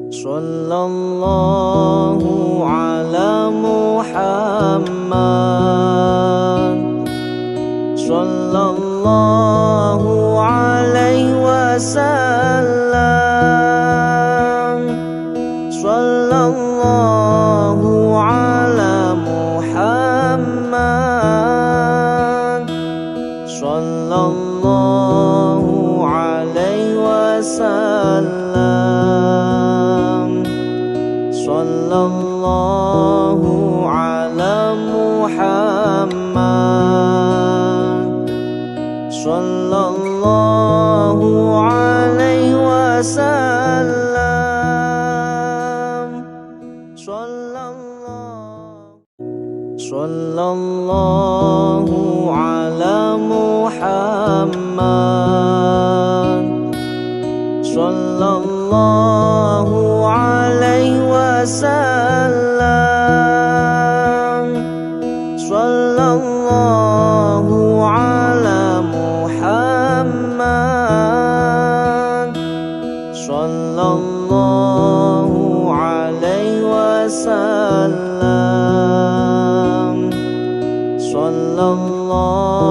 Sallallahu ala Muhammad, sallallahu alaihi wasallam, sallallahu ala Muhammad, sallallahu alaihi wasallam, sallallahu ala Muhammad, sallallahu alaihi wasallam, sallallahu ala Muhammad, sallallahu alaihi wasallam, sallallahu ala Muhammad, sallallahu alaihi wasallam, sallallahu